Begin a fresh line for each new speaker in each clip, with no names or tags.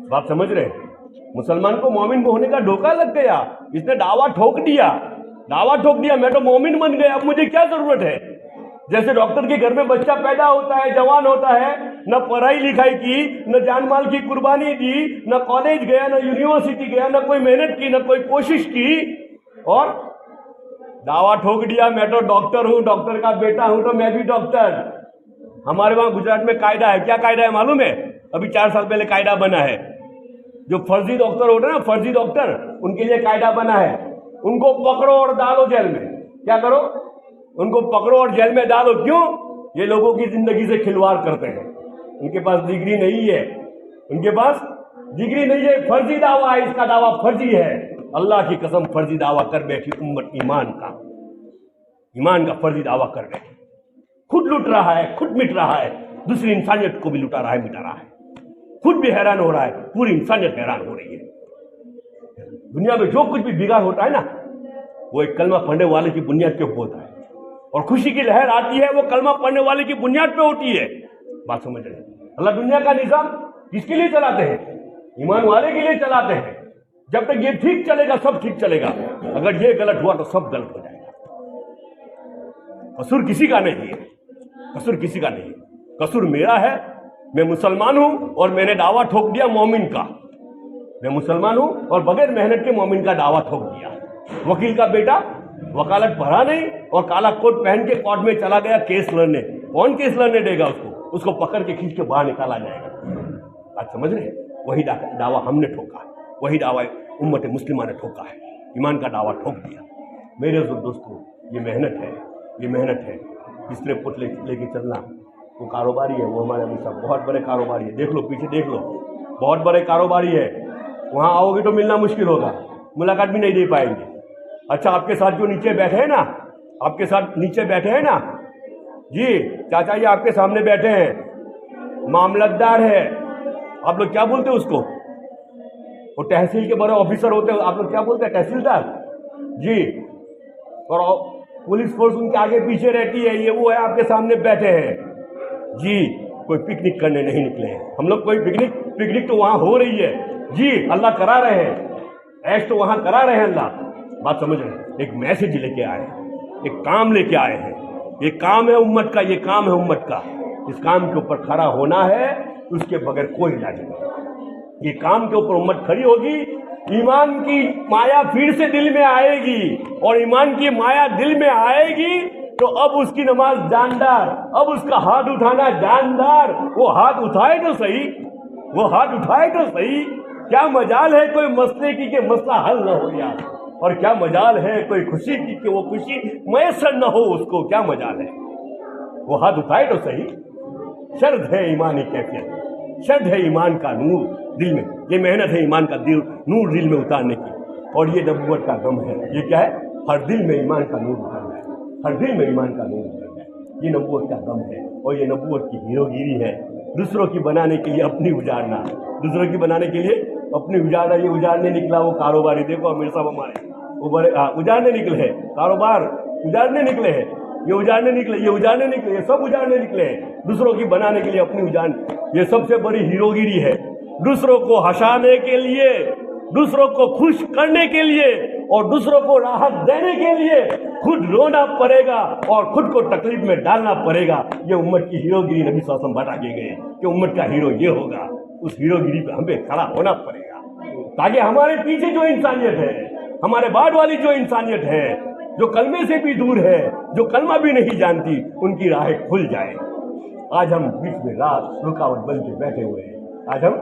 बात समझ रहे हैं? मुसलमान को मोमिन होने का धोखा लग गया, इसने दावा ठोक दिया, मैं तो मोमिन बन गया, अब मुझे क्या जरूरत है? जैसे डॉक्टर के घर में बच्चा पैदा होता है, जवान होता है, न पढ़ाई लिखाई की, न जान माल की कुर्बानी दी, न कॉलेज गया, न यूनिवर्सिटी गया, न कोई मेहनत की, न कोई कोशिश की, और दावा ठोक दिया मैं तो डॉक्टर हूं, डॉक्टर का बेटा हूं, तो मैं भी डॉक्टर। हमारे वहां गुजरात में कायदा है, क्या कायदा है मालूम है? अभी 4 साल पहले कायदा बना है, जो फर्जी डॉक्टर होते हैं ना, फर्जी डॉक्टर, उनके लिए कायदा बना है, उनको पकड़ो और डालो जेल में। क्या करो? उनको पकड़ो और जेल में डालो। क्यों? ये लोगों की जिंदगी से खिलवाड़ करते हैं, उनके पास डिग्री नहीं है, उनके पास डिग्री नहीं है, फर्जी दावा है, इसका दावा फर्जी है। अल्लाह की कसम, फर्जी दावा कर बैठी उम्मत, ईमान का फर्जी दावा कर बैठी, खुद लुट रहा है, खुद मिट रहा है, दूसरी इंसानियत को भी लुटा रहा है, मिटा रहा है, खुद भी हैरान हो रहा है, पूरी इंसानियत हैरान हो रही है। दुनिया में जो कुछ भी बिगाड़ होता है ना, वो एक कलमा पढ़ने वाले की बुनियाद के ऊपर होता है, और खुशी की लहर आती है वो कलमा पढ़ने वाले की बुनियाद पे होती है। बात समझ रहे हैं? अल्लाह दुनिया का निजाम किसके लिए चलाते हैं? ईमान वाले के लिए चलाते हैं। जब तक ये ठीक चलेगा सब ठीक चलेगा, अगर ये गलत हुआ तो सब गलत हो जाएगा। कसूर किसी का नहीं है, कसूर किसी का नहीं है, कसूर मेरा है। मैं मुसलमान हूं और मैंने दावा ठोक दिया मोमिन का, मैं मुसलमान हूं और बगैर मेहनत के मोमिन का दावा ठोक दिया। वकील का बेटा वकालत पढ़ा नहीं और काला कोट पहन के कोर्ट में चला गया केस लड़ने। कौन केस लड़ने देगा उसको? उसको पकड़ के खींच के बाहर निकाला जाएगा। आज समझ रहे हैं? वही दावा हमने ठोका, वही दावा उम्मत मुस्लिमा ने ठोका है, ईमान का दावा ठोक दिया। मेरे दोस्तों, ये मेहनत है, ये मेहनत है। बिस्तरे पुत लेके चलना, वो कारोबारी है, वो हमारे अमीर साहब बहुत बड़े कारोबारी है, देख लो पीछे देख लो, बहुत बड़े कारोबारी है। वहाँ आओगे तो मिलना मुश्किल होगा, मुलाकात भी नहीं दे पाएंगे। अच्छा, आपके साथ जो नीचे बैठे हैं ना, आपके साथ नीचे बैठे हैं ना जी, चाचा ये आपके सामने बैठे हैं, मामलतदार है, आप लोग क्या बोलते हैं उसको? वो तहसील के बड़े ऑफिसर होते हैं, आप लोग क्या बोलते हैं? तहसीलदार जी। और पुलिस फोर्स उनके आगे पीछे रहती है, ये वो है आपके सामने बैठे हैं जी। कोई पिकनिक करने नहीं निकले हैं हम लोग, कोई पिकनिक तो वहां हो रही है जी, अल्लाह करा रहे हैं, ऐश तो वहां करा रहे हैं अल्लाह। बात समझ रहे हैं? एक मैसेज लेके आए हैं, एक काम लेके आए हैं, ये काम है उम्मत का, ये काम है उम्मत का। इस काम के ऊपर खड़ा होना है, उसके बगैर कोई इलाज नहीं। ये काम के ऊपर उम्मत खड़ी होगी, ईमान की माया फिर से दिल में आएगी, और ईमान की माया दिल में आएगी तो अब उसकी नमाज जानदार, अब उसका हाथ उठाना जानदार। वो हाथ उठाए तो सही, वो हाथ उठाए तो सही। क्या मजाल है कोई मसले की कि मसला हल न हो यार, और क्या मजाल है कोई खुशी की कि वो खुशी मैसर न हो उसको, क्या मजाल है? वो हाथ उठाए तो सही। शर्त है ईमानी कैफियत, शर्त है ईमान का नूर दिल में, ये मेहनत है ईमान का नूर दिल में उतारने की, और ये नबूवत का गम है। ये क्या है? हर दिल में ईमान का नूर उतरना है, हर दिल में ईमान का नूर उतरना है, ये नबूवत का गम है, और ये नबूवत की हीरोगिरी है। दूसरों की बनाने के लिए अपनी उजाड़ना, दूसरों की बनाने के लिए अपनी उजाड़ना। ये उजाड़ने निकला वो कारोबारी, देखो अमीर साहब हमारे वो बड़े उजाड़ने निकले हैं, कारोबार उजाड़ने निकले हैं, ये उजाड़ने निकले, ये उजाड़ने निकले, ये सब उजाड़ने निकले हैं, दूसरों की बनाने के लिए अपनी उजाड़ने। ये सबसे बड़ी हीरोगिरी है। दूसरों को हंसाने के लिए, दूसरों को खुश करने के लिए, और दूसरों को राहत देने के लिए खुद रोना पड़ेगा और खुद को तकलीफ में डालना पड़ेगा। ये उम्मत की हीरोगिरी नबी सल्लल्लाहु अलैहि वसल्लम बता के गए कि उम्मत का हीरो ये होगा। उस हीरोगिरी पे हमें खड़ा होना पड़ेगा, ताकि हमारे पीछे जो इंसानियत है, हमारे बाद वाली जो इंसानियत है, जो कलमे से भी दूर है, जो कलमा भी नहीं जानती, उनकी राहें खुल जाए। आज हम बीच में रात रुकावट बन के बैठे हुए हैं। आज हम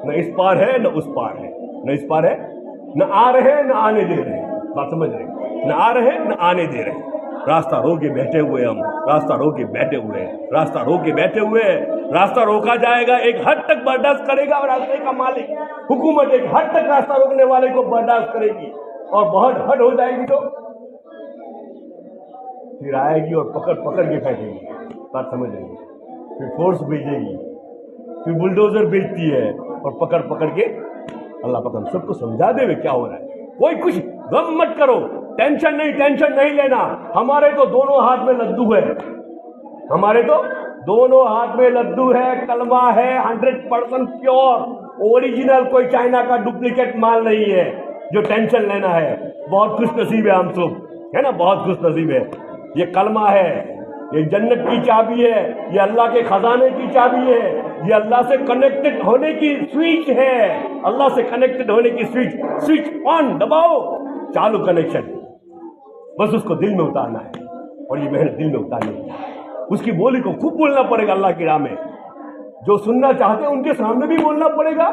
न इस पार है न उस पार है, न इस पार है न आ रहे हैं न आने दे रहे हैं। बात समझ रहे हैं? न आ रहे हैं न आने दे रहे हैं। रास्ता रोके बैठे हुए हम, रास्ता रोके बैठे हुए हैं, रास्ता रोके बैठे हुए हैं। रास्ता रोका जाएगा, एक हद तक बर्दाश्त करेगा और रास्ते का मालिक हुकूमत एक हद तक रास्ता रोकने वाले को बर्दाश्त करेगी, और बहुत हद हो जाएगी तो फिर आएगी और पकड़ पकड़ के फेंकेगी। बात समझ रही है? फिर फोर्स भेजेगी, फिर बुलडोजर भेजती है, और पकड़ पकड़ के अल्लाह पकड़ सबको समझा दे क्या हो रहा है। कोई कुछ गम मत करो, टेंशन नहीं लेना। हमारे तो दोनों हाथ में लड्डू है, हमारे तो दोनों हाथ में लड्डू है, कलमा है 100% प्योर, ओरिजिनल कोई चाइना का डुप्लीकेट माल नहीं है जो टेंशन लेना है। बहुत खुश नसीब है हम सब, है ना, बहुत खुश नसीब है। ये कलमा है, ये जन्नत की चाबी है, ये अल्लाह के खजाने की चाबी है, ये अल्लाह से कनेक्टेड होने की स्विच है। अल्लाह से कनेक्टेड होने की स्विच ऑन दबाओ, चालू कनेक्शन। बस उसको दिल में उतारना है और ये मेहनत दिल में उतारनी है। उसकी बोली को खूब बोलना पड़ेगा अल्लाह की राह में। जो सुनना चाहते हैं उनके सामने भी बोलना पड़ेगा,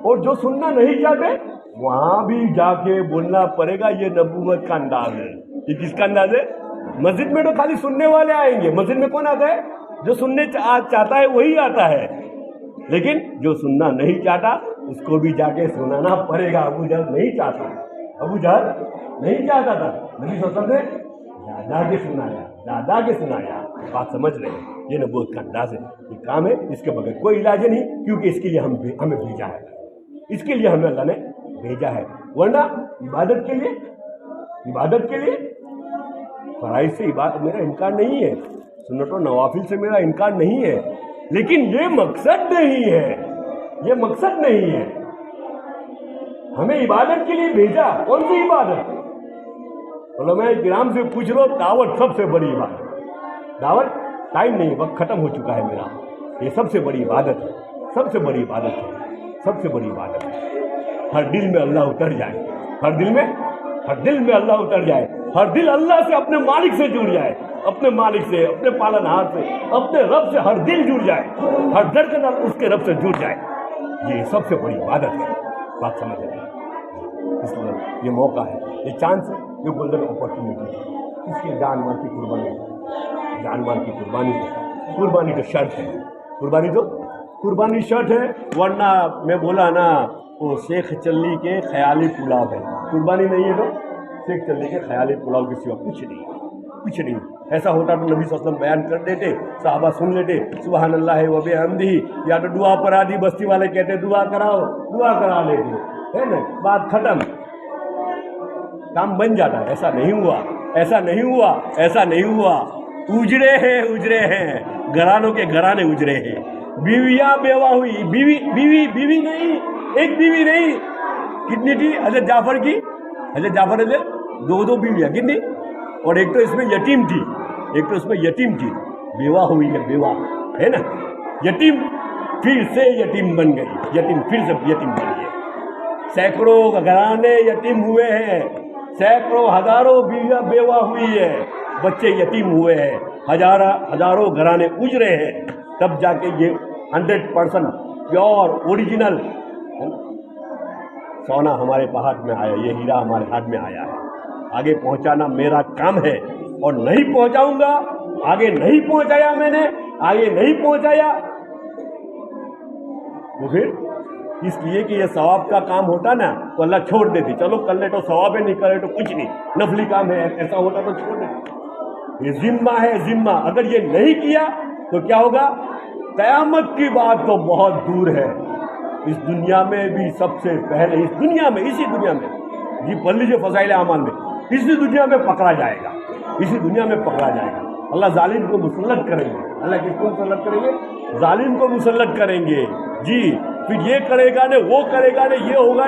और जो सुनना नहीं चाहते वहां भी जाके बोलना पड़ेगा। ये नबूवत का अंदाज है। ये किसका अंदाज है? मस्जिद में तो खाली सुनने वाले आएंगे। मस्जिद में कौन आता है? जो सुनने चाहता है वही आता है, लेकिन जो सुनना नहीं चाहता उसको भी जाके सुनाना पड़ेगा। अबू जहल नहीं चाहता, अबू जहल नहीं चाहता था, नबी सल्लल्लाहु अलैहि वसल्लम ने दादा के सुनाया। बात समझ रहे हैं? ये नबूवत का अंदाज है, ये काम है, इसके बगैर कोई इलाज नहीं, क्योंकि इसके लिए हमें भेजा है, इसके लिए हमें अल्लाह ने भेजा है। वरना इबादत के लिए फराइज से इबादत मेरा इनकार नहीं है, सुन्नत और नवाफिल से मेरा इनकार नहीं है, लेकिन ये मकसद नहीं है, ये मकसद नहीं है। हमें इबादत के लिए भेजा। कौन सी इबादत? उलमा किराम से पूछ लो, दावत सबसे बड़ी इबादत। दावत टाइम नहीं, वक्त खत्म हो चुका है मेरा। ये सबसे बड़ी इबादत है, सबसे बड़ी इबादत है, सबसे बड़ी इबादत है। हर दिल में अल्लाह उतर जाए, हर दिल में अल्लाह उतर जाए, हर दिल अल्लाह से, अपने मालिक से जुड़ जाए, अपने मालिक से, अपने पालनहार से, अपने रब से हर दिल जुड़ जाए, हर धड़कन उसके रब से जुड़ जाए। ये सबसे बड़ी इबादत है। बात समझ रहे हैं? इसलिए ये मौका है, ये चांस है, ये गोल्डन अपॉर्चुनिटी है। इसलिए जान माल की कुर्बानी है। कुर्बानी तो शर्त है, कुर्बानी शर्त है। वरना मैं बोला ना, वो शेख चल्ली के ख्याली पुलाव है। कुर्बानी नहीं है तो शेख चल्ली के ख्याली पुलाव के सिवा कुछ नहीं। ऐसा होता तो नबी सल्लल्लाहु अलैहि वसल्लम बयान कर देते, साहबा सुन लेते, सुबहान अल्लाह व बिहम्दिही, या तो दुआ पर आदि बस्ती वाले कहते दुआ कराओ, दुआ करा लेते, है ना, बात खत्म, काम बन जाता है। ऐसा नहीं हुआ। उजड़े हैं, घरानों के घराने उजड़े हैं। बीवियां बेवा हुई, बीवी नहीं, एक बीवी नहीं, कितनी थी हज़रत जाफर की? हज़रत जाफर ने 2 बीवियां, कितनी? और एक तो इसमें यतीम थी, बेवा हुई है, बेवा है ना, यतीम फिर से यतीम बन गई, फिर से यतीम बन गई। सैकड़ों घराने यतीम हुए हैं, सैकड़ों हजारों बीवियां बेवा हुई है, बच्चे यतीम हुए हैं, हजारों घराने उजरे हैं, तब जाके ये 100% प्योर ओरिजिनल सोना हमारे हाथ में आया, ये हीरा हमारे हाथ में आया है। आगे पहुंचाना मेरा काम है, और नहीं पहुंचाऊंगा, आगे नहीं पहुंचाया तो फिर इसलिए कि ये सवाब का काम होता ना तो अल्लाह छोड़ देती, चलो कर ले तो सवाब है, नहीं करे तो कुछ नहीं, नफली काम है, ऐसा होता तो छोड़ देती। ये जिम्मा है, जिम्मा। अगर ये नहीं किया तो क्या होगा? कयामत की बात तो बहुत दूर है, इस दुनिया में भी सबसे पहले, इसी दुनिया में जी पढ़ लीजिए फज़ाइल आमाल में, इसी दुनिया में पकड़ा जाएगा। अल्लाह जालिम को मुसल्लत करेंगे। अल्लाह किसको मुसल्लत करेंगे? जालिम को मुसल्लत करेंगे जी। फिर ये करेगा ने, वो करेगा ने, ये होगा।